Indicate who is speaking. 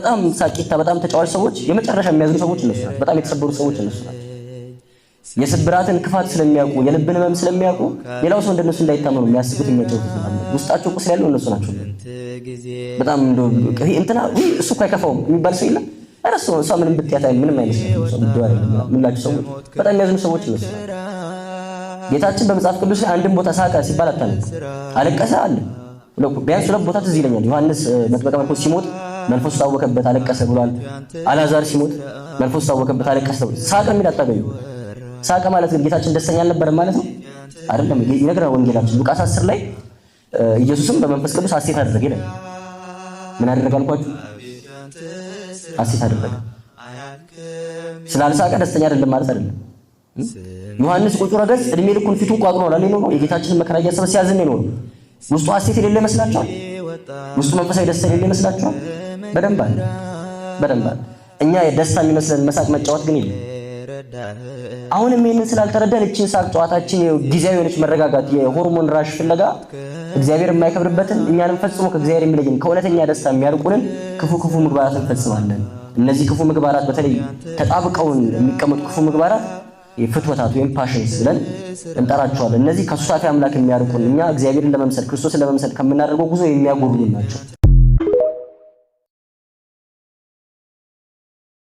Speaker 1: በጣም ሳቂታ በጣም ተጫዋች ሰዎች የመጨረሻ የሚያዝኑ ሰዎች እነሱ ናቸው። በጣም የተሰበሩ ሰዎች እነሱ ናቸው። የስብራትን ክፋት ስለሚያውቁ የልብን ህመም ስለሚያውቁ ሌላው ሰው እንደነሱ እንዳይታመኑ የሚያስቡት የሚያጨውት ውስጣቸው ቁስል ያለው እነሱ ናቸው። በጣም እንትና እሱ እኮ አይከፋውም የሚባል ሰው የለም። አረሱ እሷ ምንም ብትያት ምንም አይመስልም ሰው ብትዋል ምንላችሁ ሰዎች በጣም የሚያዝኑ ሰዎች እነሱ ናቸው። ጌታችን በመጽሐፍ ቅዱስ ላይ አንድም ቦታ ሳቀ ሲባል አታነቁ። አለቀሰ አለ ቢያንስ ሁለት ቦታ ትዝ ይለኛል። ዮሐንስ መጥምቀ መለኮት ሲሞት መንፈሱ ታወከበት አለቀሰ ብሏል። አልዓዛር ሲሞት መንፈሱ ታወከበት አለቀሰ። ሳቀ የሚል አታገኙ። ሳቀ ማለት ግን ጌታችን ደስተኛ አልነበረም ማለት ነው አይደለም። ይነግራል ወንጌላችን ሉቃስ 10 ላይ ኢየሱስም በመንፈስ ቅዱስ ሐሴት አደረገ ይላል። ምን አደረገ አልኳችሁ? ሐሴት አደረገ። ስላልሳቀ ደስተኛ አይደለም ማለት አይደለም። ዮሐንስ ቁጥር ገጽ እድሜ ልኩን ፊቱን ቋጥሮ አላለ ነው የጌታችንን መከራ እያሰበ ሲያዝን ነው። ውስጡ ሐሴት የሌለ ይመስላችኋል? ውስጡ መንፈሳዊ ደስታ የሌለ ይመስላችኋል? በደንብ አለ። እኛ የደስታ የሚመስለን መሳቅ መጫወት ግን የለም። አሁንም ይሄንን ስላልተረዳን እቺን ሳቅ ጨዋታችን ጊዜያዊ የሆነች መረጋጋት የሆርሞን ራሽ ፍለጋ እግዚአብሔር የማይከብርበትን እኛንም ፈጽሞ ከእግዚአብሔር የሚለየን ከእውነተኛ ደስታ የሚያርቁንን ክፉ ምግባራትን እንፈጽማለን። እነዚህ ክፉ ምግባራት በተለይ ተጣብቀውን የሚቀመጡ ክፉ ምግባራት የፍትወታት ወይም ፓሽንስ ብለን እንጠራቸዋለን። እነዚህ ከሱሳፊ አምላክ የሚያርቁን እኛ እግዚአብሔርን ለመምሰል ክርስቶስን ለመምሰል ከምናደርገው ጉዞ የሚያጎድሉን ናቸው።